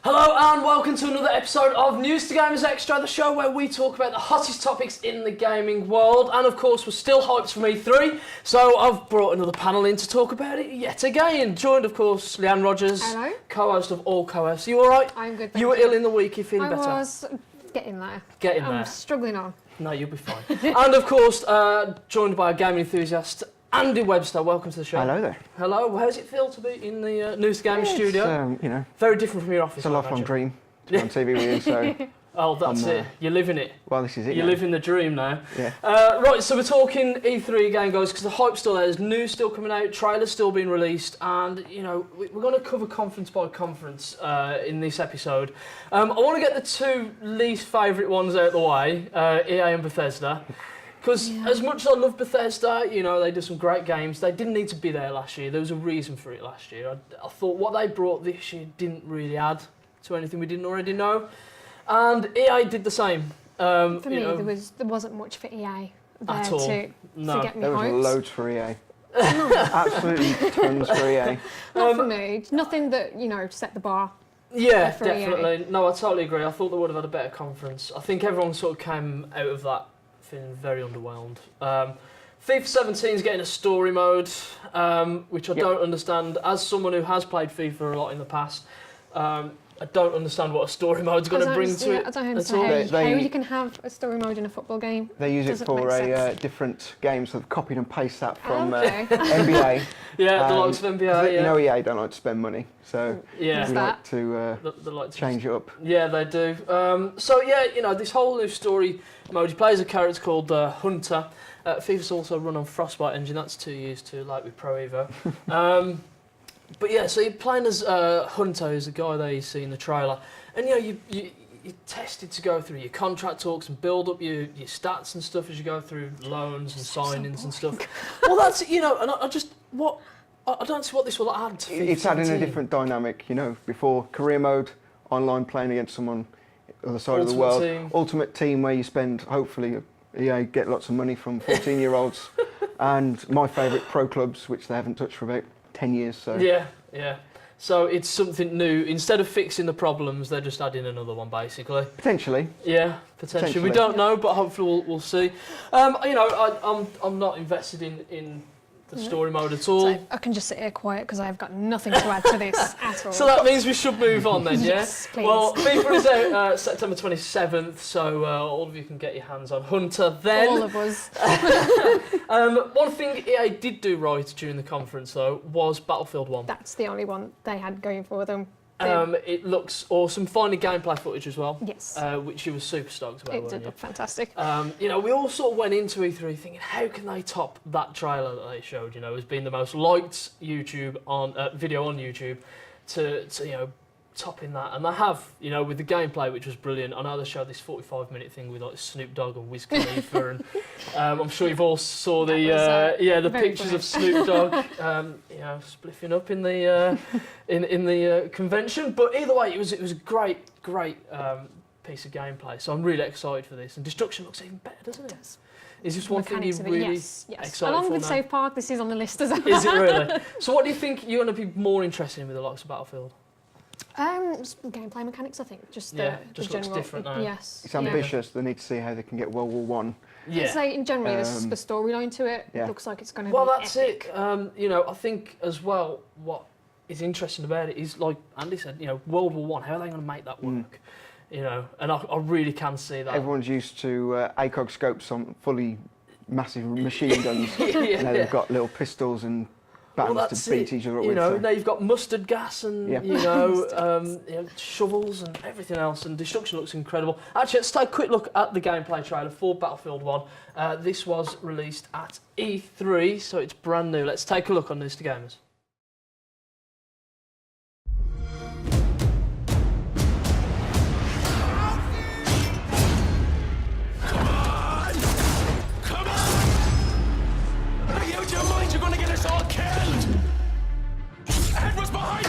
Hello and welcome to another episode of News2Gamers Xtra, the show where we talk about the hottest topics in the gaming world. And of course, we're still hyped from E3, so I've brought another panel in to talk about it yet again. Joined, of course, Leanne Rogers, Hello. co-host of all co-hosts. You all right? I'm good. You were ill in the week. You feeling better? I was getting there. I'm struggling on. No, you'll be fine. And of course, joined by a gaming enthusiast, Andy Webster. Welcome to the show. Hello there. Hello. How does it feel to be in the News2Gamers studio? You know, very different from your office. it's a lifelong dream to be on TV with you. So. Oh, that's it. You're living it. Well, this is it. You're living the dream now. Yeah. Right, so we're talking E3 again, guys, because the hype's still there. There's news still coming out, trailers still being released, and you know we're going to cover conference by conference in this episode. I want to get the two least favourite ones out of the way, EA and Bethesda. Because as much as I love Bethesda, you know, they do some great games. They didn't need to be there last year. There was a reason for it last year. I thought what they brought this year didn't really add to anything we didn't already know. And EA did the same. For me, there wasn't much for EA there at all. to get me hyped. There was loads for EA. Absolutely tons for EA. Not for me. Nothing that, you know, set the bar. Yeah, for definitely. EA. No, I totally agree. I thought they would have had a better conference. I think everyone sort of came out of that feeling very underwhelmed. FIFA 17 is getting a story mode, which I don't understand. As someone who has played FIFA a lot in the past, I don't understand what a story mode's going to bring to it. I don't understand how you can have a story mode in a football game. They use it for a different game, so they've copied and pasted that from NBA. Yeah, the likes of NBA. You know, EA don't like to spend money, so we like to change it up. Yeah, they do. So yeah, you know, this whole new story mode. You play as a character called Hunter. FIFA's also run on Frostbite engine. That's 2 years too late with Pro Evo. But yeah, so you're playing as Hunter, who's the guy there you see in the trailer, and you know you're tested to go through your contract talks and build up your stats and stuff as you go through loans and signings and stuff. Well, that's, you know, and I don't see what this will add to FIFA. It's adding a different dynamic, you know. Before, career mode, online playing against someone on the side of the world. Ultimate team where you spend, hopefully, get lots of money from 14-year-olds, and my favourite pro clubs, which they haven't touched for about 10 years. So yeah. So it's something new. Instead of fixing the problems, they're just adding another one, basically. Potentially. Yeah, potentially. We don't know, but hopefully we'll see. You know, I'm not invested in the story mode at all. So I can just sit here quiet because I've got nothing to add to this at all. So that means we should move on then, yeah? Yes, please. Well, FIFA is out September 27th, so all of you can get your hands on Hunter then. All of us. One thing EA did do right during the conference, though, was Battlefield 1. That's the only one they had going for them. It looks awesome. Finally, gameplay footage as well. Yes. Which you were super stoked about. It did look fantastic. You know, we all sort of went into E3 thinking, how can they top that trailer that they showed? You know, as being the most liked video on YouTube, to you know, topping that, and they have, you know, with the gameplay, which was brilliant. I know they showed this 45-minute thing with like Snoop Dogg and Wiz Khalifa, and I'm sure you've all saw the pictures of Snoop Dogg, you know, spliffing up in the in the convention. But either way, it was a great piece of gameplay. So I'm really excited for this, and Destruction looks even better, doesn't it? It does. Is this one thing you're really excited Along for with now? South Park, this is on the list as well. Is it really? So what do you think you're going to be more interested in with the likes of Battlefield? Just gameplay mechanics, I think. Just the looks different now. Yes. It's ambitious. They need to see how they can get World War One. Yeah. I'd say in general, there's the storyline to it. It looks like it's going to be Well, that's epic. it. You know, I think as well, what is interesting about it is, like Andy said, you know, World War One. How are they going to make that work? You know, and I really can see that. Everyone's used to ACOG scopes on fully massive machine guns. Now they've got little pistols and batons to beat each other up with. You know, now you've got mustard gas and you know, shovels and everything else, and Destruction looks incredible. Actually, let's take a quick look at the gameplay trailer for Battlefield 1. This was released at E3, so it's brand new. Let's take a look on News2Gamers. You're gonna get us all killed! Edward's behind!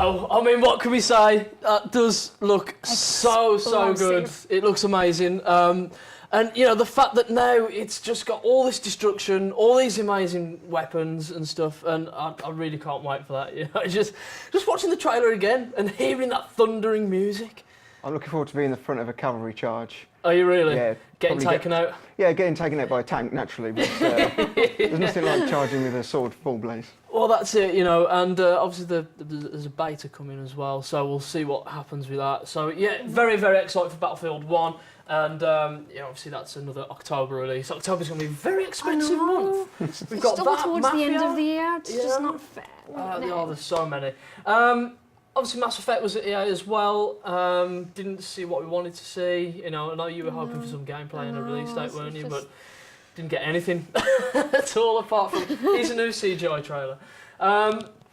know. I mean, what can we say? That does look so good. Explosive. It looks amazing. And, you know, the fact that now it's just got all this destruction, all these amazing weapons and stuff, and I really can't wait for that. You know, just watching the trailer again and hearing that thundering music. I'm looking forward to being in the front of a cavalry charge. Are you really? Yeah. Getting taken out? Yeah, getting taken out by a tank, naturally, but there's nothing like charging with a sword full blaze. Well, that's it, you know, and obviously there's a beta coming as well, so we'll see what happens with that. So, yeah, very, very excited for Battlefield 1. And yeah, obviously that's another October release. October's going to be a very expensive month. We've got still that, towards Mafia. the end of the year. It's just not fair. Oh, there's so many. Obviously, Mass Effect was at EA as well. Didn't see what we wanted to see. You know, I know you were hoping for some gameplay and a release date, weren't you? But didn't get anything at all apart from here's a new CGI trailer.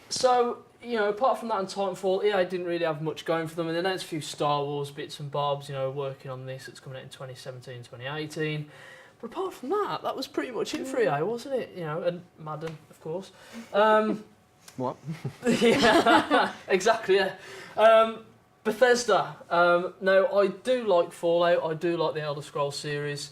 So, you know, apart from that and Titanfall, EA didn't really have much going for them. And they announced a few Star Wars bits and bobs, you know, working on this. It's coming out in 2017, 2018. But apart from that, that was pretty much it for EA, wasn't it? You know, and Madden, of course. What? Yeah, exactly, yeah. Bethesda. Now, I do like Fallout. I do like the Elder Scrolls series.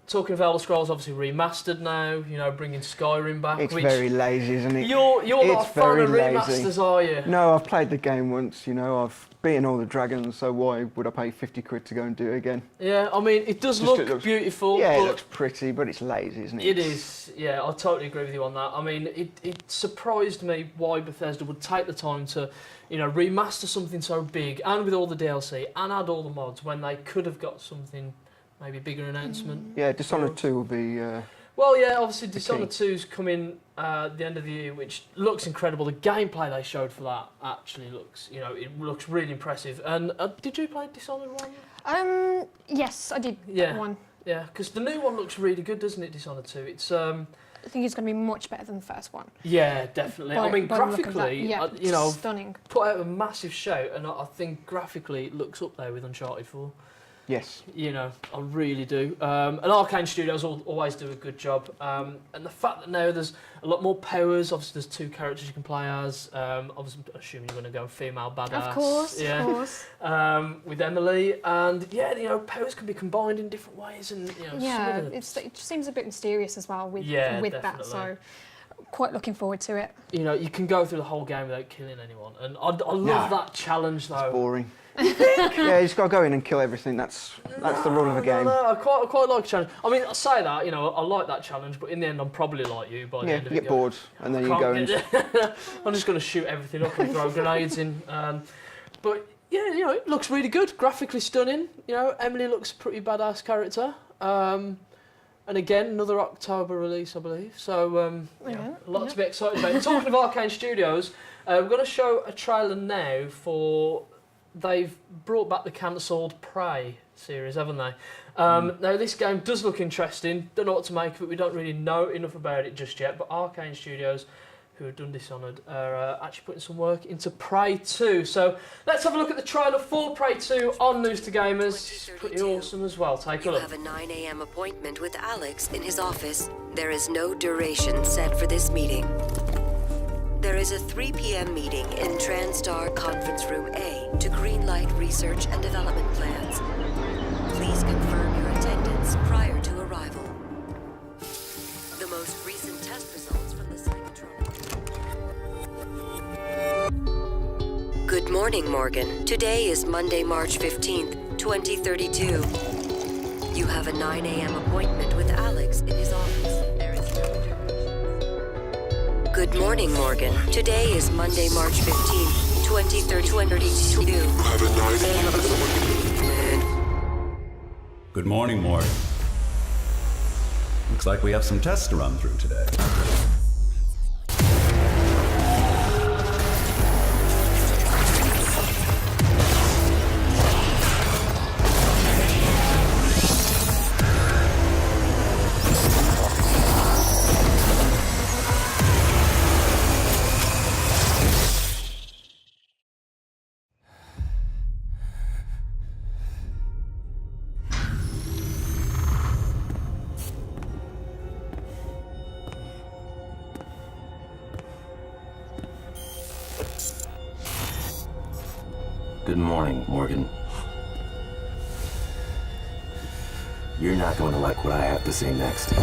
Talking of Elder Scrolls, obviously remastered now, you know, bringing Skyrim back. It's very lazy, isn't it? You're not a fan of very remasters, lazy. are you? No, I've played the game once, you know, I've beaten all the dragons, so why would I pay 50 quid to go and do it again? Yeah, I mean, it does Just look it looks- beautiful. Yeah, but it looks pretty, but it's lazy, isn't it? It is, yeah, I totally agree with you on that. I mean, it surprised me why Bethesda would take the time to, you know, remaster something so big and with all the DLC and add all the mods when they could have got something, maybe a bigger announcement. Yeah, Dishonored 2 will be... Well, yeah, obviously Dishonored 2's coming at the end of the year, which looks incredible. The gameplay they showed for that actually looks, you know, it looks really impressive. And did you play Dishonored 1? Yes, I did. Yeah. That one. Yeah, because the new one looks really good, doesn't it, Dishonored 2? It's I think it's going to be much better than the first one. yeah, definitely. I mean, By the look of that, graphically, yeah, you know, stunning. put out a massive shout, and I think graphically it looks up there with Uncharted 4. Yes. You know, I really do. And Arcane Studios always do a good job. And the fact that now there's a lot more powers, obviously there's 2 characters you can play as. Obviously, I'm assuming you're going to go female badass. Of course, yeah. of course. With Emily. And yeah, you know, powers can be combined in different ways. And, you know, Yeah, some of the- it just seems a bit mysterious as well with Yeah, that. definitely. So, quite looking forward to it. you know, you can go through the whole game without killing anyone. And I love No. that challenge, though. Boring. Yeah, you just got to go in and kill everything. That's the rule of the game. No, I quite like a challenge. I mean, I say that, you know, I like that challenge, but in the end, I'm probably like you. By the Yeah, end you of it, get bored, and then you go and... I'm just going to shoot everything up and throw grenades in. But yeah, you know, it looks really good, graphically stunning. You know, Emily looks a pretty badass character. And again, another October release, I believe. So, Yeah, a lot to be excited about. Talking of Arcane Studios, we're going to show a trailer now for... They've brought back the cancelled Prey series, haven't they? Now, this game does look interesting. Don't know what to make of it. We don't really know enough about it just yet. But Arcane Studios, who have done Dishonored, are actually putting some work into Prey 2. So let's have a look at the trailer for Prey 2 on News2Gamers. It's pretty awesome as well. Take a You look. have a 9 a.m. appointment with Alex in his office. There is no duration set for this meeting. There is a 3 p.m. meeting in TranStar Conference Room A to greenlight research and development plans. Please confirm your attendance prior to arrival. The most recent test results from the Psychotron. Good morning, Morgan. Today is Monday, March 15th, 2032. You have a 9 a.m. appointment with Alex in his office. There is no duration. Good morning, Morgan. Today is Monday, March 15th, 2032. You have a 9 a.m. Good morning, Mort. Looks like we have some tests to run through today. Good morning, Morgan. You're not going to like what I have to say next.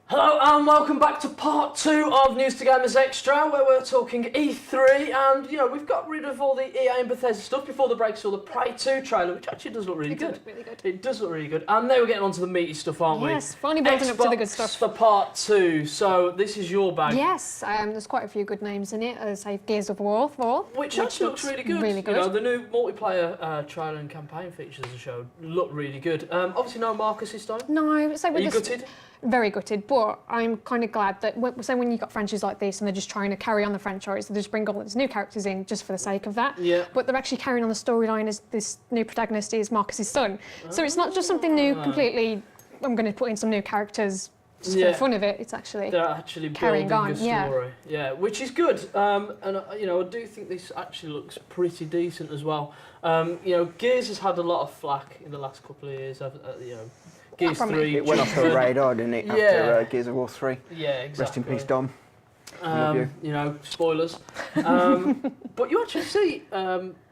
Hello and welcome back to part 2 of News2Gamers Xtra, where we're talking E3, and we've got rid of all the EA and Bethesda stuff. Before the break, saw the Prey 2 trailer, which actually does look really good. Really good. It does look really good, and now we're getting on to the meaty stuff, aren't we? Yes, finally building up to the good stuff. For part 2, so this is your bag. Yes, there's quite a few good names in it. Say Gears of War 4, which actually looks really good. Really good. The new multiplayer trailer and campaign features of the show look really good. Obviously no Marcus this time. No, so Are you gutted? Very gutted, but I'm kind of glad that when you've got franchises like this and they're just trying to carry on the franchise, they just bring all these new characters in just for the sake of that. Yeah. But they're actually carrying on the storyline as this new protagonist is Marcus's son. So it's not just something new completely, I'm going to put in some new characters just for the fun of it. It's actually they're actually carrying building on. a story. Yeah, which is good. And I do think this actually looks pretty decent as well. Gears has had a lot of flack in the last couple of years. Gears 3. It went off the radar, didn't it, after Gears of War 3? Yeah, exactly. Rest in peace, Dom. Love you. Spoilers. But you actually see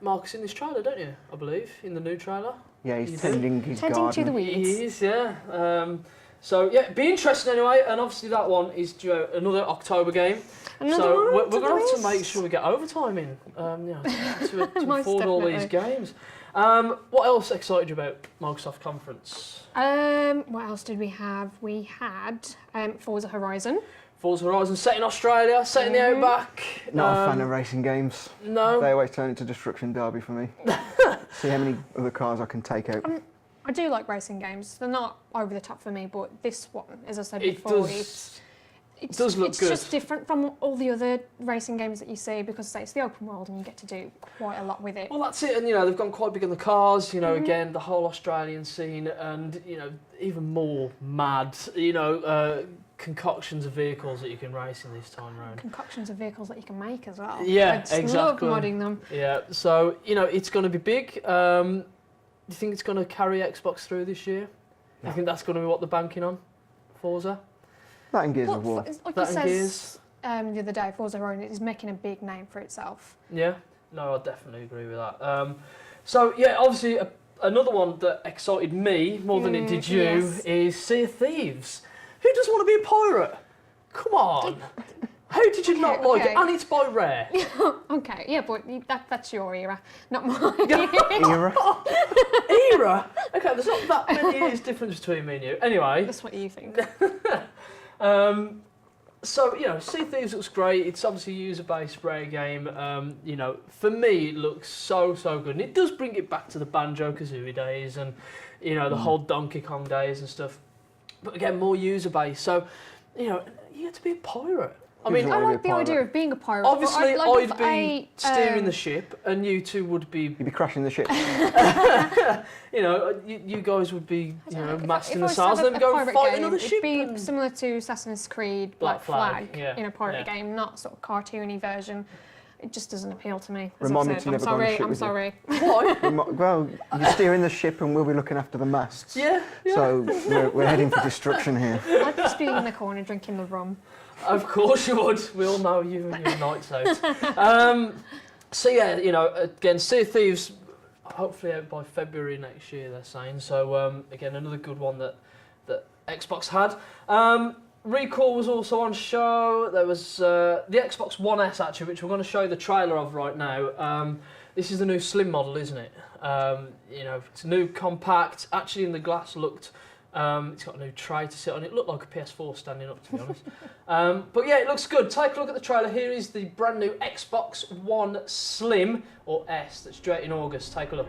Marcus in this trailer, don't you? I believe, in the new trailer. Yeah, he's tending his Tending garden. to the weeds. He is, yeah. So, yeah, be interesting anyway. And obviously that one is due out another October game. So we're going to have to make sure we get overtime in to afford all these games. What else excited you about Microsoft conference? What else did we have? We had Forza Horizon. Forza Horizon set in Australia, set in the Outback. Not a fan of racing games. No. They always turn into Destruction Derby for me. See how many other cars I can take out. I do like racing games. They're not over the top for me, but this one, as I said before, it does look good. It's just different from all the other racing games that you see because it's the open world and you get to do quite a lot with it. Well, that's it, and they've gone quite big on the cars. Again, the whole Australian scene, and even more mad. Concoctions of vehicles that you can race in this time round. Concoctions of vehicles that you can make as well. Yeah, I just exactly. love modding them. Yeah, so it's going to be big. Do you think it's going to carry Xbox through this year? No. I think that's going to be what they're banking on, Forza. That and Gears of War. Like that it and says the other day, Forza Horizon is making a big name for itself. Yeah, no, I definitely agree with that. So yeah, obviously another one that excited me more than it did you is Sea of Thieves. Who doesn't want to be a pirate? Come on. How did you not like it? And it's by Rare. Okay, yeah, but that's your era, not mine. Era? Era? Okay, there's not that many years difference between me and you. Anyway. That's what you think. So, Sea of Thieves looks great. It's obviously a user-based Rare game. For me, it looks so good. And it does bring it back to the Banjo-Kazooie days and, the whole Donkey Kong days and stuff. But again, more user-based. So, you get to be a pirate. I mean, I like the idea of being a pirate. Obviously, I'd be steering the ship, and you two would be... You'd be crashing the ship. you guys would be, masting the sails and then go and fight another ship. It'd be similar to Assassin's Creed Black Flag in a pirate game, not sort of cartoony version. It just doesn't appeal to me. Remind me to never go on a ship I'm with sorry. Why? Well, you're steering the ship and we'll be looking after the masts. Yeah. So we're heading for destruction here. I'd just be in the corner drinking the rum. Of course you would. We all know you and your nights out. So yeah, again, Sea of Thieves, hopefully out by February next year, they're saying. So again, another good one that Xbox had. Recall was also on show. There was the Xbox One S actually, which we're going to show you the trailer of right now. This is the new Slim model, isn't it? It's a new compact. Actually, in the glass looked. It's got a new tray to sit on. It looked like a PS4 standing up, to be honest. But yeah, it looks good. Take a look at the trailer. Here is the brand new Xbox One Slim, or S, that's due out in August. Take a look.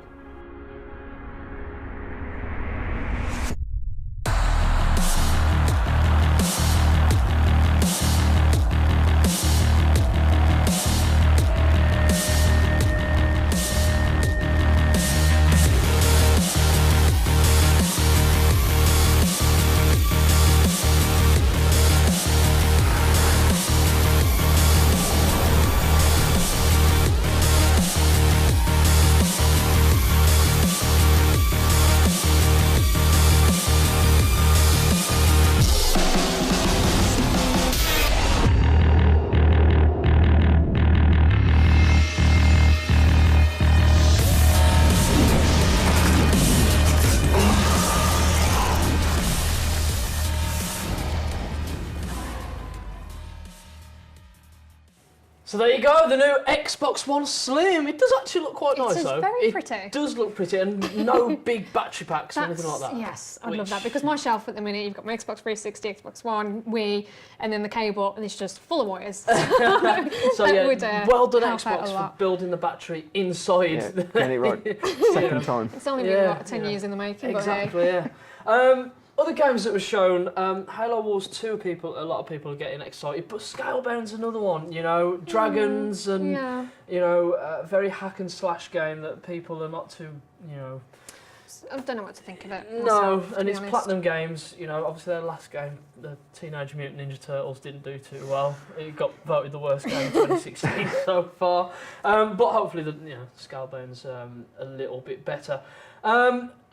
So there you go, the new Xbox One Slim. It does actually look quite nice, though. It's very pretty. It does look pretty, and no big battery packs or anything like that. Yes, I'd love that, because my shelf at the minute, you've got my Xbox 360, Xbox One, Wii, and then the cable, and it's just full of wires. So yeah, well done help out Xbox a for lot. building the battery inside. Yeah, getting it right second time. It's only been, what, 10 years in the making, Exactly, but hey. yeah. Other games that were shown, Halo Wars 2, a lot of people are getting excited, but Scalebound's another one, you know, dragons and, you know, very hack and slash game that people are not too, you know... I don't know what to think of it. No, myself, and it's honest. Platinum Games, you know, obviously their last game, the Teenage Mutant Ninja Turtles, didn't do too well. It got voted the worst game of 2016 so far, but hopefully, Scalebound's a little bit better.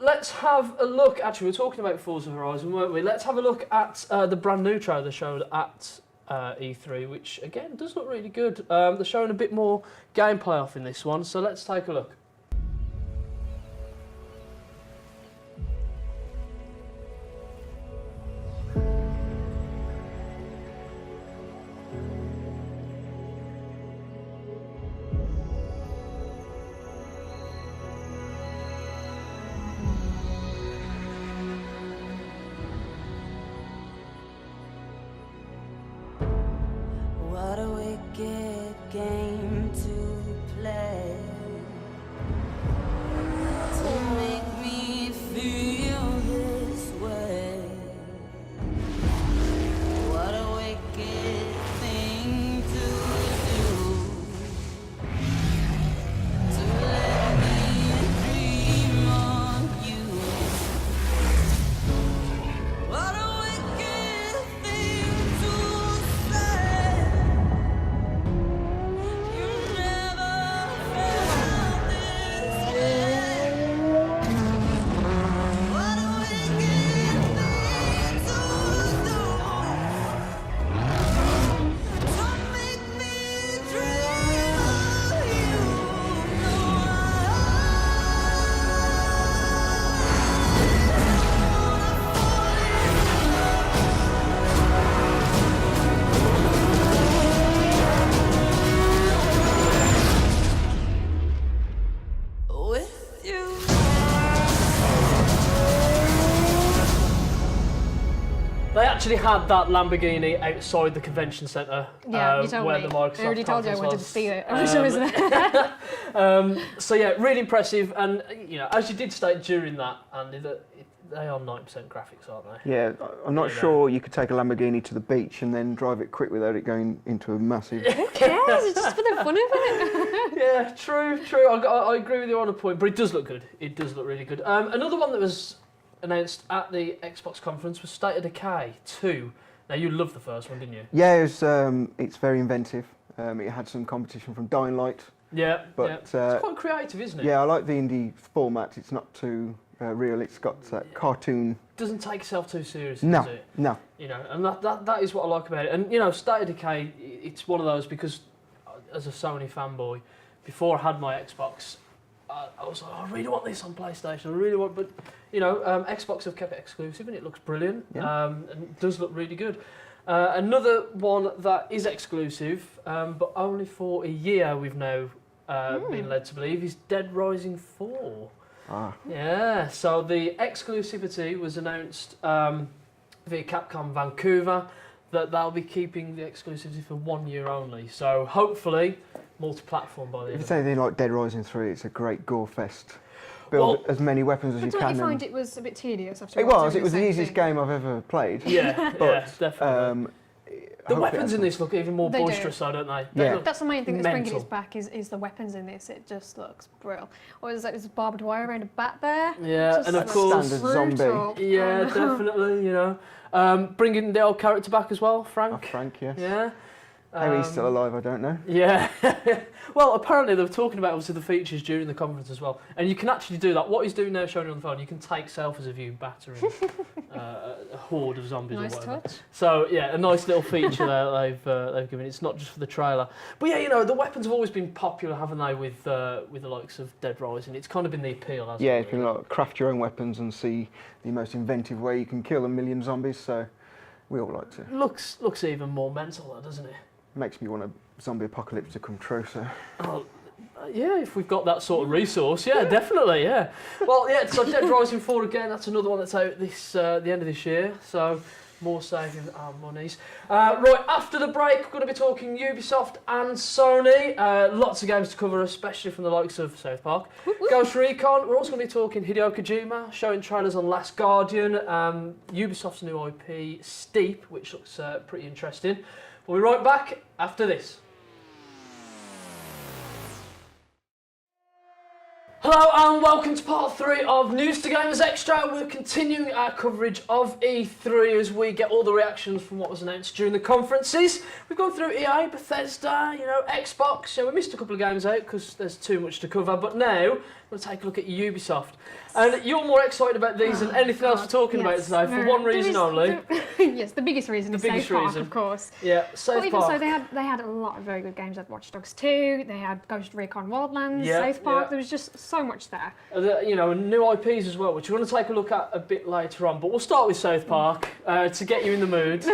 Let's have a look. Actually, we were talking about Forza Horizon, weren't we? Let's have a look at the brand new trailer showed at E3, which again does look really good. They're showing a bit more gameplay off in this one, so let's take a look. What a wicked game to play, to make me feel this way. What a wicked thing to do, to let me dream of you. What a wicked thing to say. You never felt this way. What a wicked thing to make me dream of you. With you. They actually had that Lamborghini outside the convention centre. Yeah, you told where me. the Microsoft I already told you I conference wanted to was. see it. I wish I was there. So yeah, really impressive, and you know, as you did state during that, Andy, that they are 9% graphics, aren't they? Yeah, I'm not sure you could take a Lamborghini to the beach and then drive it quick without it going into a massive... Who cares? It's just for the fun of it. Yeah, true. I agree with you on a point, but it does look good. It does look really good. Another one that was announced at the Xbox conference was State of Decay 2. Now, you loved the first one, didn't you? Yeah, it's very inventive. It had some competition from Dying Light. Yeah, but it's quite creative, isn't it? Yeah, I like the indie format. It's not too real. It's got that cartoon. Doesn't take itself too seriously, No, does it? no. You know, and that is what I like about it. And you know, State of Decay, it's one of those, because as a Sony fanboy, before I had my Xbox, I was like, I really want this on PlayStation. I really want, but you know, Xbox have kept it exclusive, and it looks brilliant. Yeah. And it does look really good. Another one that is exclusive, but only for a year, we've now been led to believe, is Dead Rising 4. Ah. Yeah, so the exclusivity was announced via Capcom Vancouver, that they'll be keeping the exclusivity for 1 year only. So hopefully, multi-platform by the If end it's of it. anything like Dead Rising 3, it's a great gore fest. Build as many weapons as you Don't can. you find and it was a bit tedious after it a while was. doing It was the same easiest thing? game I've ever played. Yeah, But, definitely. The weapons in this look even more They do. boisterous, though, don't they? They Yeah. look That's the main thing that's bringing mental. us back is the weapons in this. It just looks brilliant. Or is that there's barbed wire around a bat there? Yeah, Just and of looks course- Standard zombie. brutal. Yeah, definitely, you know. Bringing the old character back as well, Frank. Frank, yes. Yeah. How he's still alive, I don't know. Yeah. Well, apparently they were talking about obviously the features during the conference as well, and you can actually do that. What he's doing now, showing you on the phone, you can take selfies of you battering a horde of zombies Nice or whatever. touch. So yeah, a nice little feature there they've given. It's not just for the trailer, but yeah, you know, the weapons have always been popular, haven't they? With the likes of Dead Rising, it's kind of been the appeal. Hasn't Yeah, it, it's been really? like craft your own weapons and see the most inventive way you can kill a million zombies. So we all like to. Looks even more mental, though, doesn't it? makes me want a zombie apocalypse to come true. So. Oh, yeah, if we've got that sort of resource, yeah, definitely, yeah. Well, yeah, so Dead Rising 4 again, that's another one that's out this the end of this year, so more saving our monies. Right, after the break, we're going to be talking Ubisoft and Sony. Lots of games to cover, especially from the likes of South Park. Ghost Recon, we're also going to be talking Hideo Kojima, showing trailers on Last Guardian, Ubisoft's new IP, Steep, which looks pretty interesting. We'll be right back after this. Hello and welcome to part 3 of News2Gamers Xtra. We're continuing our coverage of E3 as we get all the reactions from what was announced during the conferences. We've gone through EA, Bethesda, Xbox. We missed a couple of games out because there's too much to cover, but now we'll take a look at Ubisoft. And you're more excited about these than anything else we're talking about today, for one reason only. Yes, the biggest reason is South Park, of course. Yeah, South But even Park. so, they had a lot of very good games. They had Watch Dogs 2, they had Ghost Recon Wildlands, Yeah, South Park. yeah. There was just so much there. And new IPs as well, which we're going to take a look at a bit later on. But we'll start with South Park to get you in the mood.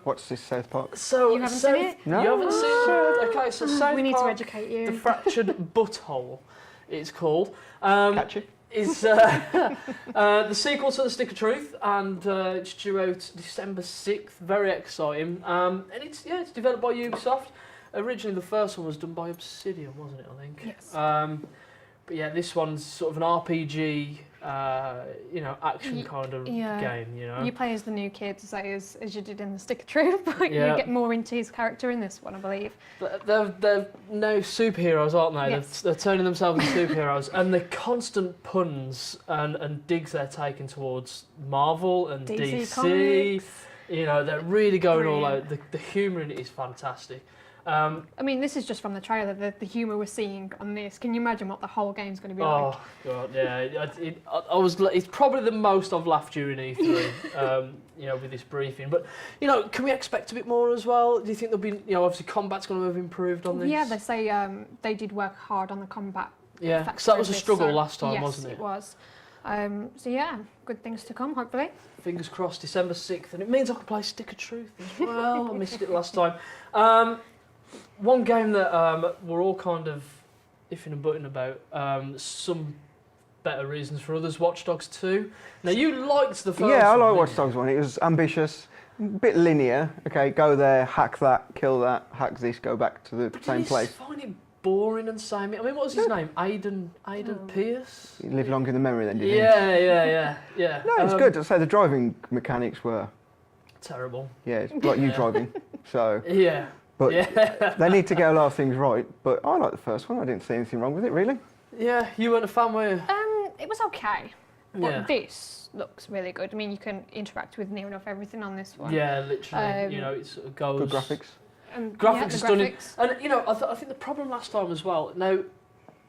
What's this South Park? So You haven't seen it? No. You haven't seen it? Okay, so South We need to Park, educate you. The Fractured Butthole, it's called. Catchy. Is the sequel to The Stick of Truth, and it's due out December 6th. Very exciting. And it's developed by Ubisoft. Originally, the first one was done by Obsidian, wasn't it? I think. Yes. But yeah, this one's sort of an RPG, action kind of game. You play as the new kid, say as you did in The Stick of Truth, but Yeah. you get more into his character in this one, I believe. But they're now superheroes, aren't they? Yes. They're turning themselves into superheroes, and the constant puns and digs they're taking towards Marvel and DC. Comics. They're really going all out. Brilliant. The humour in it is fantastic. I mean, this is just from the trailer, the humour we're seeing on this. Can you imagine what the whole game's going to be like? Oh god, yeah. It's probably the most I've laughed during E3. With this briefing. But can we expect a bit more as well? Do you think there'll be? Obviously, combat's going to have improved on this. Yeah, they say they did work hard on the combat. Yeah, effects because that for was a this, struggle so last time, yes, wasn't it? It was. So yeah, good things to come, hopefully. Fingers crossed, December 6th, and it means I can play Stick of Truth as well. I missed it last time. One game that we're all kind of iffing and butting about, some better reasons for others, Watch Dogs 2. Now, you liked the first one. Yeah, I like didn't Watch you? Dogs 1. It was ambitious, a bit linear. Okay, go there, hack that, kill that, hack this, go back to the same Did you place. find it boring and samey? I mean, what was his name? Aidan Pierce? You live longer in the memory then, did you? Yeah. No, it's good. I'd say the driving mechanics were, Terrible. yeah, it's like you driving. So, Yeah. but Yeah. they need to get a lot of things right. But I like the first one. I didn't see anything wrong with it, really. Yeah, you weren't a fan, were you? It was okay, but Yeah. this looks really good. I mean, you can interact with near enough everything on this one. Yeah, literally. It sort of goes. Good graphics. And, Graphics yeah, is the stunning. graphics. And I think the problem last time as well. Now,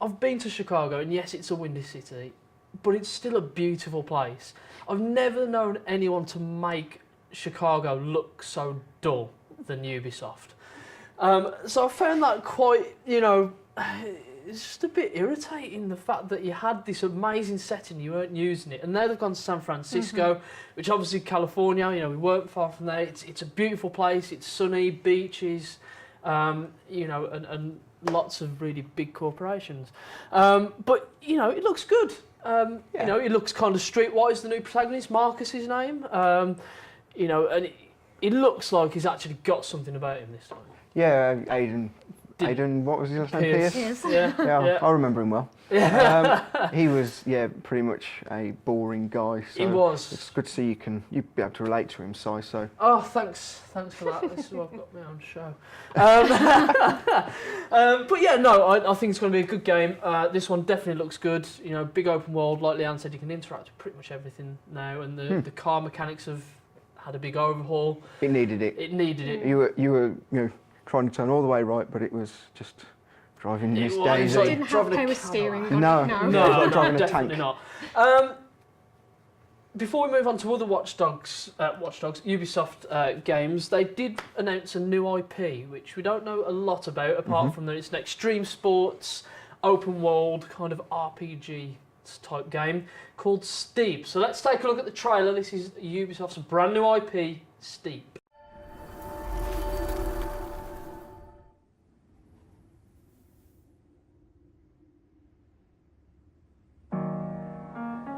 I've been to Chicago, and yes, it's a windy city, but it's still a beautiful place. I've never known anyone to make Chicago look so dull than Ubisoft. So I found that quite, it's just a bit irritating, the fact that you had this amazing setting, you weren't using it, and now they've gone to San Francisco, which obviously California, we weren't far from there. It's a beautiful place. It's sunny, beaches, and lots of really big corporations. But it looks good. It looks kind of streetwise. The new protagonist, Marcus, his name. And it looks like he's actually got something about him this time. Yeah, Aidan, what was his last name? Pierce. Pierce? Yeah. Yeah, I remember him well. He was, pretty much a boring guy. So He was. It's good to see you'd be able to relate to him, so. Oh, thanks for that. This is why I've got my own show. But yeah, no, I think it's going to be a good game. This one definitely looks good. Big open world, like Leanne said, you can interact with pretty much everything now, and the car mechanics have had a big overhaul. It needed it. It needed it. You were, trying to turn all the way right, but it was just driving Miss was, Daisy. like, Didn't have driving a power car. steering on No. it, no. It was No, like driving a definitely tank. not. Before we move on to other Watch Dogs, Ubisoft games, they did announce a new IP, which we don't know a lot about, apart from that it's an extreme sports, open world, kind of RPG type game called Steep. So let's take a look at the trailer. This is Ubisoft's brand new IP, Steep.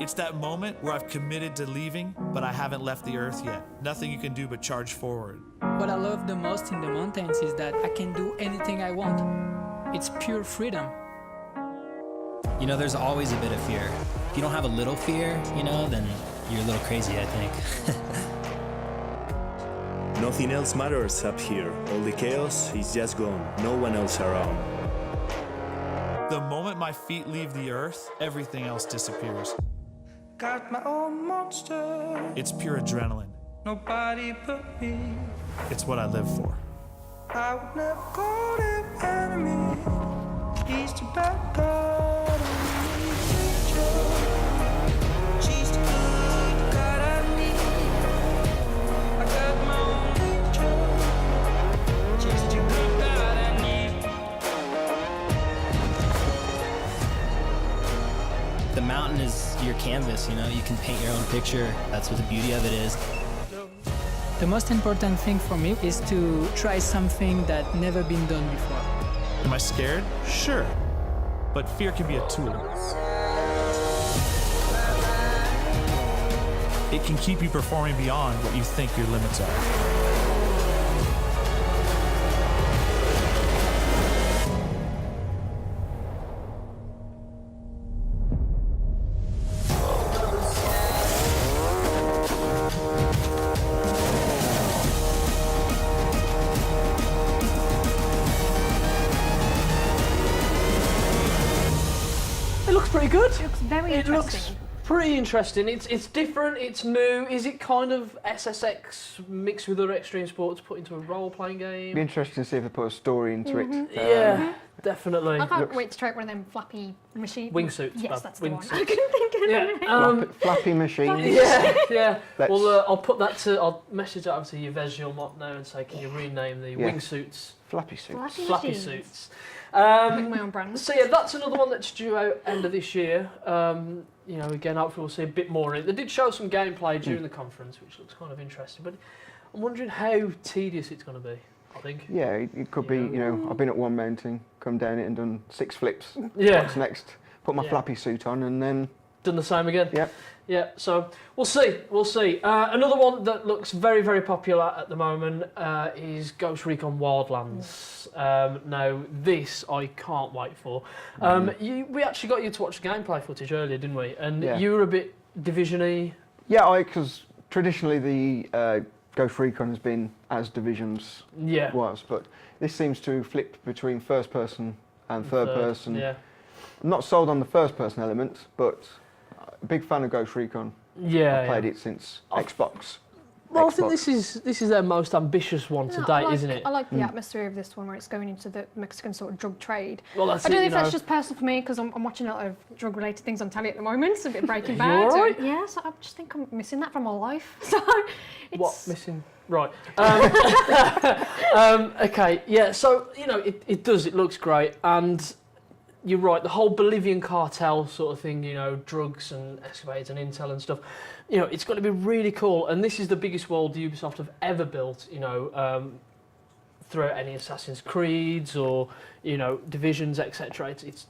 It's that moment where I've committed to leaving, but I haven't left the earth yet. Nothing you can do but charge forward. What I love the most in the mountains is that I can do anything I want. It's pure freedom. You know, there's always a bit of fear. If you don't have a little fear, you know, then you're a little crazy, I think. Nothing else matters up here. All the chaos is just gone. No one else around. The moment my feet leave the earth, everything else disappears. Got my own monster. It's pure adrenaline. Nobody but me. It's what I live for. I would never call him enemy. He's too bad, God. She's too good, God, I need. I got my own nature. She's too good, God, I need. The mountain is your canvas, you know, you can paint your own picture. That's what the beauty of it is. The most important thing for me is to try something that never been done before. Am I scared? Sure. But fear can be a tool. It can keep you performing beyond what you think your limits are. Pretty good. It looks very It interesting. looks pretty interesting. It's different. It's new. Is it kind of SSX mixed with other extreme sports put into a role-playing game? Be interesting to see if they put a story into it. Yeah, definitely. I can't wait to try it one of them flappy machine Wingsuits. Yes, that's the one. Wingsuits. I couldn't think of the name. Flappy machines. Yeah. Let's- Well, I'll put that to. I'll message that over to Yves Gilmot now and say, can you rename the Yeah. wingsuits Flappy suits. flappy machines. suits? Make my own brand. So yeah, that's another one that's due out end of this year. You know, again, hopefully we'll see a bit more in it. They did show some gameplay during the conference, which looks kind of interesting, but I'm wondering how tedious it's going to be. I think. Yeah, it could be, you know, I've been at one mountain, come down it and done 6 flips. Yeah. What's next? Put my Yeah. flappy suit on and then... Done the same again? Yep. Yeah, so we'll see. Another one that looks very, very popular at the moment is Ghost Recon Wildlands. Now, this I can't wait for. We actually got you to watch the gameplay footage earlier, didn't we? And you were a bit Division-y. Yeah, because traditionally the Ghost Recon has been as Divisions was, but this seems to flip between first person and third person. Yeah. I'm not sold on the first person element, but a big fan of Ghost Recon. Yeah. I've played it since Xbox. Well, I think this is their most ambitious one to date, isn't it? I like the atmosphere of this one where it's going into the Mexican sort of drug trade. Well, that's I don't it, know if you know. that's just personal for me because I'm watching a lot of drug-related things on telly at the moment. It's a bit Breaking You Bad. all right? Yeah, so I just think I'm missing that from my life. So it's... What missing? Right. Okay. Yeah. So you know, it does. It looks great, and you're right. The whole Bolivian cartel sort of thing. You know, drugs and escapades and intel and stuff. You know, it's going to be really cool. And this is the biggest world Ubisoft have ever built. You know, throughout any Assassin's Creeds or you know Divisions, etc. It's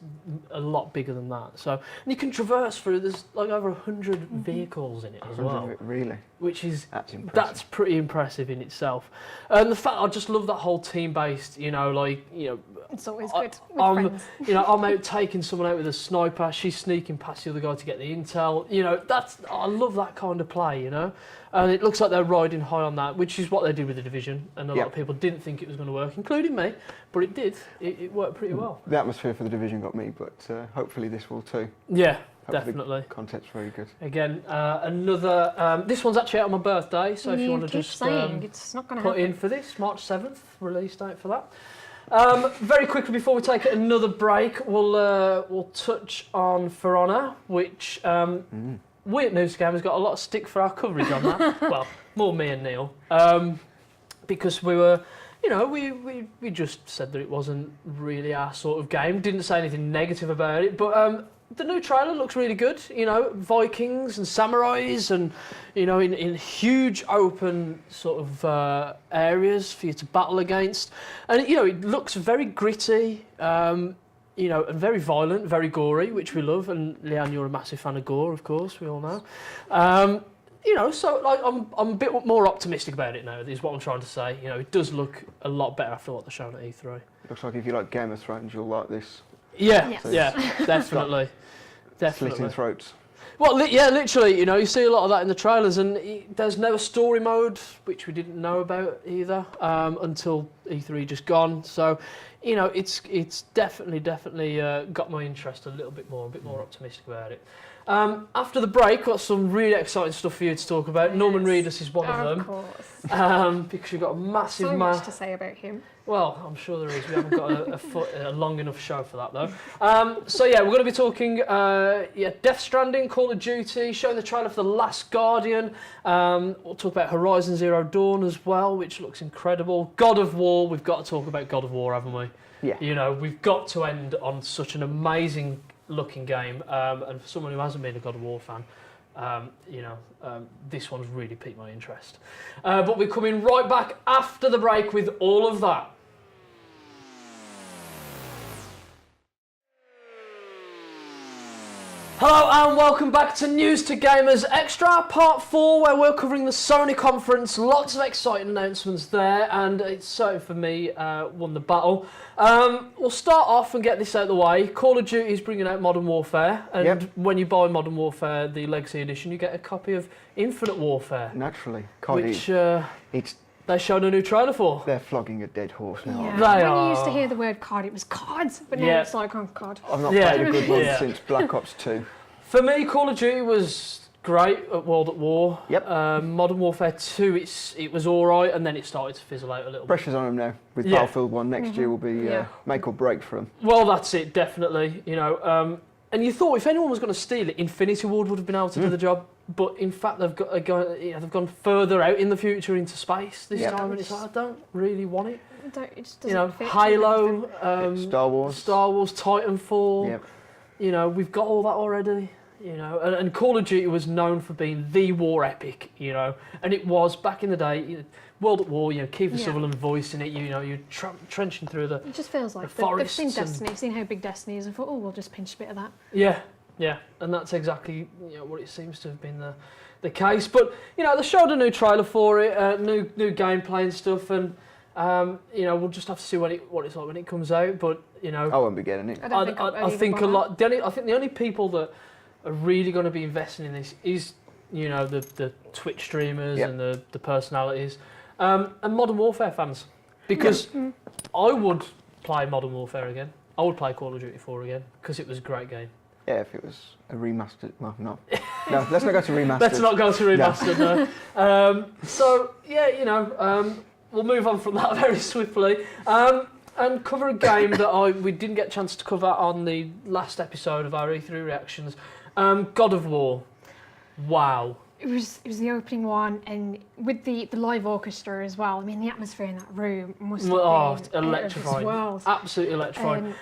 a lot bigger than that. So and you can traverse through. There's like over 100 vehicles in it as well. Really? Which is impressive. That's pretty impressive in itself. And the fact I just love that whole team-based. You know, like you know. It's always good with friends. You know, I'm out taking someone out with a sniper. She's sneaking past the other guy to get the intel. You know, I love that kind of play. You know, and it looks like they're riding high on that, which is what they did with the Division. And a lot of people didn't think it was going to work, including me, but it did. It worked pretty well. The atmosphere for the Division got me, but hopefully this will too. Yeah, Hopefully definitely. The content's very good. Again, another. This one's actually out on my birthday, so if you want to keep just saying it's not going to put happen. in for this, March 7th, release date for that. Very quickly before we take another break, we'll touch on For Honor, which we at News2Gamers got a lot of stick for our coverage on that. Well, more me and Neil, because we were, you know, we just said that it wasn't really our sort of game. Didn't say anything negative about it, but the new trailer looks really good. You know, Vikings and samurais, and you know, in huge open sort of areas for you to battle against, and you know, it looks very gritty. you know, and very violent, very gory, which we love. And Leanne, you're a massive fan of gore, of course, we all know. You know, so like I'm a bit more optimistic about it now. Is what I'm trying to say. You know, it does look a lot better after what they're showing at E3. Looks like if you like Game of Thrones, you'll like this. Yeah, Yes. yeah, definitely, definitely. Slitting throats. Well, yeah, literally, you know, you see a lot of that in the trailers, and there's no story mode, which we didn't know about either until E3 just gone. So, you know, it's definitely got my interest a bit more optimistic about it. After the break, got some really exciting stuff for you to talk about. Yes. Norman Reedus is one of them. Of course. Because you've got a massive... So much to say about him. Well, I'm sure there is. We haven't got a long enough show for that, though. So, yeah, we're going to be talking Death Stranding, Call of Duty, showing the trailer for The Last Guardian. We'll talk about Horizon Zero Dawn as well, which looks incredible. God of War, we've got to talk about God of War, haven't we? Yeah. You know, we've got to end on such an amazing looking game. And for someone who hasn't been a God of War fan, you know, this one's really piqued my interest. But we're coming right back after the break with all of that. Hello and welcome back to News2Gamers Xtra, part 4, where we're covering the Sony conference. Lots of exciting announcements there, and it's certainly for me won the battle. We'll start off and get this out of the way. Call of Duty is bringing out Modern Warfare, and when you buy Modern Warfare, the Legacy Edition, you get a copy of Infinite Warfare. Naturally. Which they showed a new trailer for. They're flogging a dead horse now. Yeah. When you used to hear the word COD, it was COD, but now it's like, oh, COD. I've not played a good one since Black Ops 2. For me, Call of Duty was great at World at War. Yep. Modern Warfare 2, it was all right, and then it started to fizzle out a little bit. Pressure's on them now. With Battlefield 1 next year will be make or break for them. Well, that's it, definitely. You know, and you thought if anyone was going to steal it, Infinity Ward would have been able to do the job. But in fact, they've gone further out in the future into space this time, and it's like I don't really want it. It just doesn't you know, fit Halo, Star Wars, Titanfall. Yep. You know, we've got all that already. You know, and Call of Duty was known for being the war epic. You know, and it was back in the day. You know, World at War. You know, Kiefer Sutherland voicing it. You know, you're trenching through the. It just feels like they've seen Destiny, seen how big Destiny is, and thought, oh, we'll just pinch a bit of that. Yeah. Yeah, and that's exactly what it seems to have been the case. But you know, they showed a new trailer for it, new gameplay and stuff, and you know, we'll just have to see what it's like when it comes out. But you know, I won't be getting it. I think a lot. I think the only people that are really going to be investing in this is the Twitch streamers and the personalities, and Modern Warfare fans, because I would play Modern Warfare again. I would play Call of Duty 4 again because it was a great game. Yeah, if it was a remastered... Well, no. No, let's not go to remastered. Let's not go to remastered, no. So, yeah, you know, we'll move on from that very swiftly and cover a game that we didn't get a chance to cover on the last episode of our E3 reactions. God of War. Wow. It was the opening one, and with the live orchestra as well. I mean, the atmosphere in that room must have been electrifying. Well. Absolutely electrifying.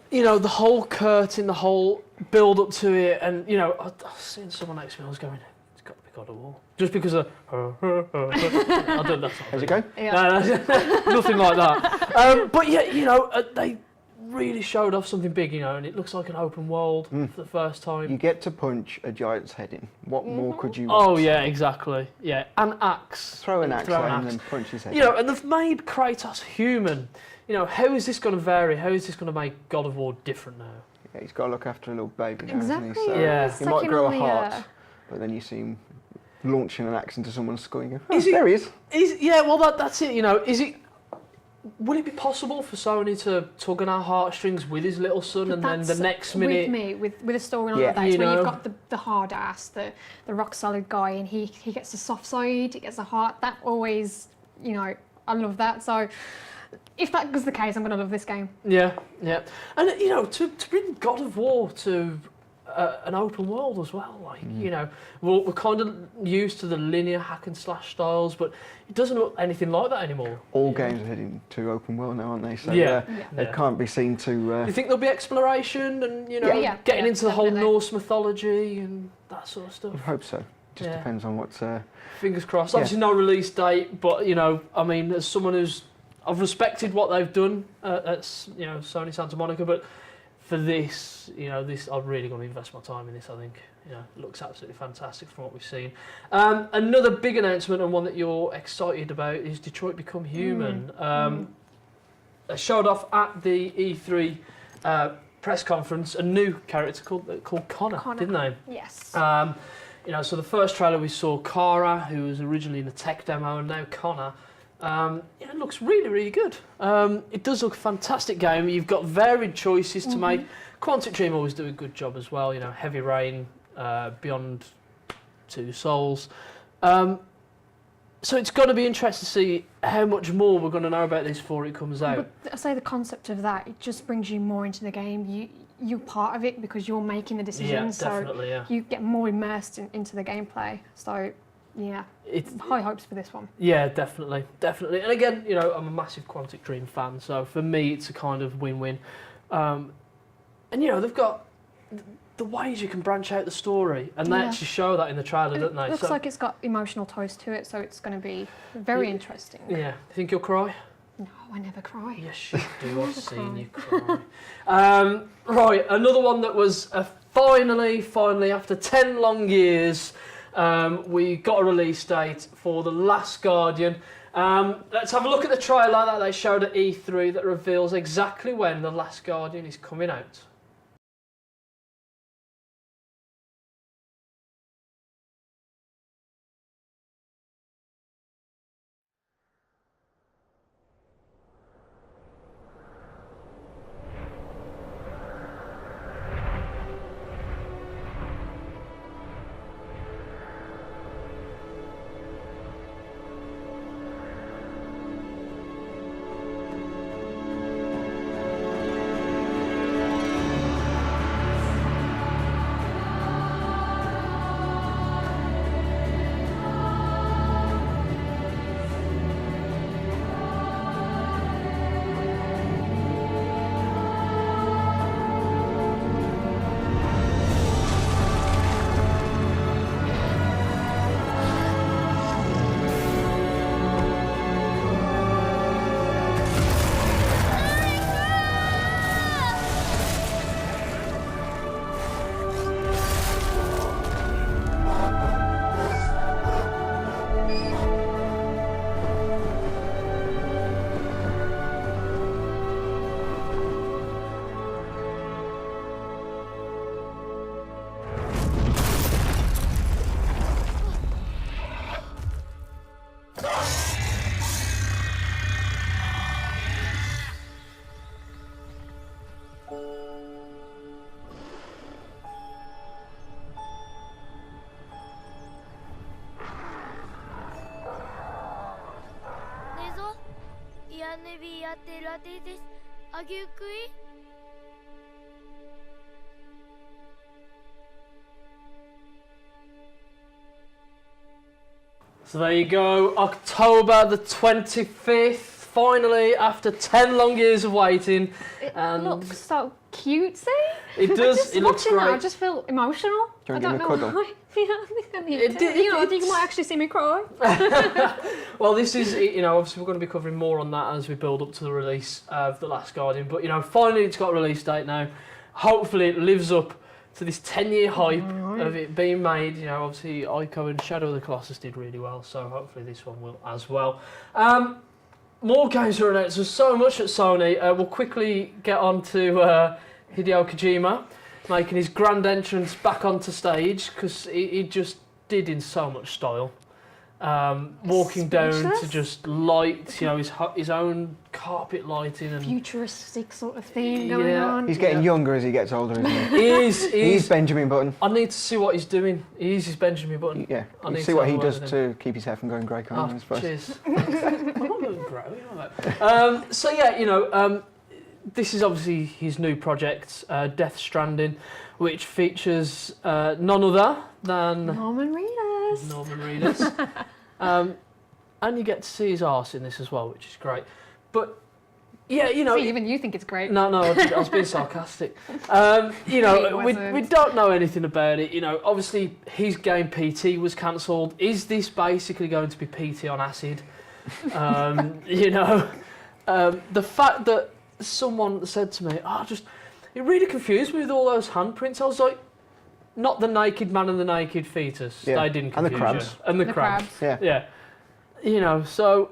You know, the whole curtain, the whole build up to it, and you know, I was seeing someone next to me, I was going, it's got to be God of War. Just because of, I don't know. How's it going? Yeah. Nothing like that. But yeah, you know, they really showed off something big, you know, and it looks like an open world for the first time. You get to punch a giant's head in. What more could you want? Oh yeah, exactly. Yeah, an axe. Throw an axe at him and punch his head. You know, and they've made Kratos human. You know, how is this going to vary? How is this going to make God of War different now? Yeah, he's got to look after a little baby now, exactly. hasn't he? So yeah. he might grow a heart, but then you see him launching an axe into someone's skull and you go, there he is. Yeah, well, that's it, you know. Will it be possible for Sony to tug on our heartstrings with his little son, and then the next minute... With a story like that, where you've got the hard ass, the rock solid guy, and he gets the soft side, he gets the heart. That always, you know, I love that. So if that was the case, I'm going to love this game. Yeah, yeah. And, you know, to bring God of War to an open world as well, like, you know, we're kind of used to the linear hack and slash styles, but it doesn't look anything like that anymore. All games are heading to open world now, aren't they? So they Yeah. can't be seen to... You think there'll be exploration and, you know, getting into the whole Norse mythology and that sort of stuff? I hope so. Just depends on what's... Fingers crossed. Obviously no release date, but, you know, I mean, as someone I've respected what they've done at Sony Santa Monica, but for this, this I'm really going to invest my time in this. I think, it looks absolutely fantastic from what we've seen. Another big announcement and one that you're excited about is Detroit Become Human. They showed off at the E3 press conference a new character called Connor, didn't they? Yes. So the first trailer we saw Kara, who was originally in the tech demo, and now Connor. It looks really, really good. It does look a fantastic game. You've got varied choices to make. Quantic Dream always do a good job as well. Heavy Rain, Beyond Two Souls. So it's going to be interesting to see how much more we're going to know about this before it comes out. But I say the concept of that, it just brings you more into the game. You're part of it because you're making the decisions. Yeah, definitely, so you get more immersed into the gameplay. So, yeah, high hopes for this one. Yeah, definitely. And again, I'm a massive Quantic Dream fan, so for me it's a kind of win-win. And they've got the ways you can branch out the story, and they actually show that in the trailer, don't they? It looks like it's got emotional ties to it, so it's going to be very interesting. Yeah. Think you'll cry? No, I never cry. Yes, you do. I've seen you cry. Right, another one that was finally, after 10 long years, we got a release date for The Last Guardian. Let's have a look at the trailer that they showed at E3 that reveals exactly when The Last Guardian is coming out. So there you go, October the 25th, finally, after 10 long years of waiting. It looks so cutesy. It does, it looks great. I just feel emotional. Do you want to give me a cuddle? Why. Yeah, I think I think you might actually see me cry. Well, this is, obviously we're going to be covering more on that as we build up to the release of The Last Guardian. But, finally it's got a release date now. Hopefully it lives up to this 10-year hype of it being made. Obviously Ico and Shadow of the Colossus did really well, so hopefully this one will as well. More games are announced. There's so much at Sony. We'll quickly get on to Hideo Kojima making his grand entrance back onto stage, because he just did in so much style. Walking down to just light, his own carpet lighting and futuristic sort of thing going on. He's getting younger as he gets older, isn't he? He is. He's Benjamin Button. I need to see what he's doing. He is his Benjamin Button. Yeah. I need to see what he does to keep his hair from going grey, can't I suppose? Cheers. I'm not going grey. So yeah, this is obviously his new project, Death Stranding, which features none other than Norman Reedus. And you get to see his arse in this as well, which is great. But yeah, See, even you think it's great. No, I was being sarcastic. We don't know anything about it. Obviously his game PT was cancelled. Is this basically going to be PT on acid? The fact that someone said to me, it really confused me with all those handprints. I was like, not the naked man and the naked fetus. Yeah. They didn't confuse And the crabs. you. And the crabs. Yeah. Yeah. You know, so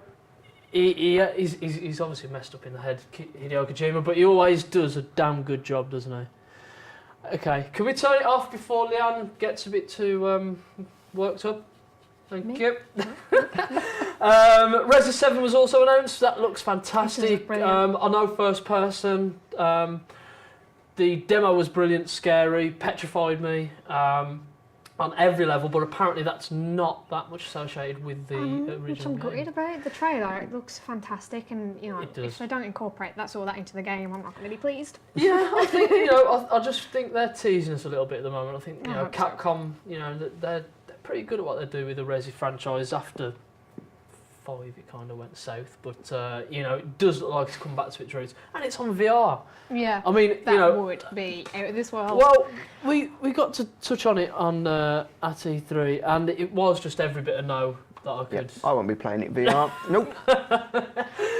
he's obviously messed up in the head, Hideo Kojima, but he always does a damn good job, doesn't he? Okay, can we turn it off before Leanne gets a bit too worked up? Thank you. Resi 7 was also announced. That looks fantastic. I know first person. The demo was brilliant, scary, petrified me on every level, but apparently that's not that much associated with the original which I'm gutted about. The trailer, it looks fantastic, and you know, if they don't incorporate all that into the game, I'm not going to be pleased. Yeah, I think I just think they're teasing us a little bit at the moment. I think Capcom, they're pretty good at what they do with the Resi franchise. After 5, it kind of went south, but it does look like it's come back to its roots, and it's on VR. Yeah, I mean, that would be out of this world. Well, we got to touch on it on at E3, and it was just every bit of no that I could. I won't be playing it VR. Nope.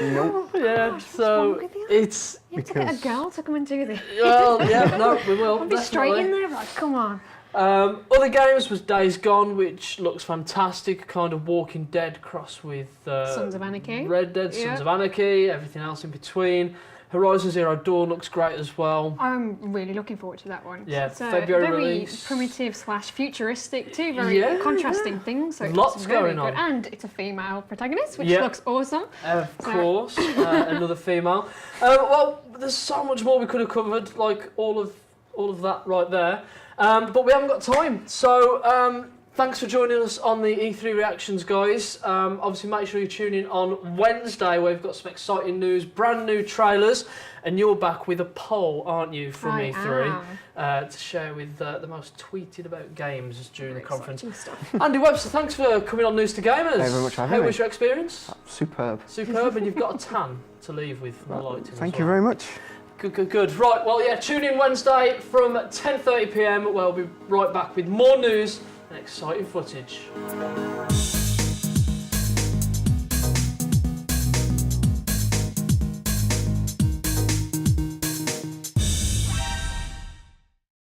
Nope. Yeah, so it's you have to get a girl to come and do this. Well, yeah, no, we will. I'll be straight in there, like, come on. Other games was Days Gone, which looks fantastic, kind of Walking Dead cross with Sons of Anarchy. Red Dead, Sons of Anarchy, everything else in between. Horizon Zero Dawn looks great as well. I'm really looking forward to that one. Yeah, it's a February very release. Primitive / futuristic, two very contrasting things. So Lots it's very going on. Good. And it's a female protagonist, which looks awesome. Of course, another female. Well, there's so much more we could have covered, like all of that right there. But we haven't got time. So thanks for joining us on the E3 reactions, guys. Obviously, make sure you tune in on Wednesday, where we've got some exciting news, brand new trailers, and you're back with a poll, aren't you, from E3 to share with the most tweeted about games during the conference. Andy Webster, thanks for coming on News2Gamers. Thank you very much for having me. How was your experience? Superb. Superb, and you've got a tan to leave with the lighting. Thank you very much. Good. Right, well, yeah, tune in Wednesday from 10:30 PM, where we'll be right back with more news and exciting footage.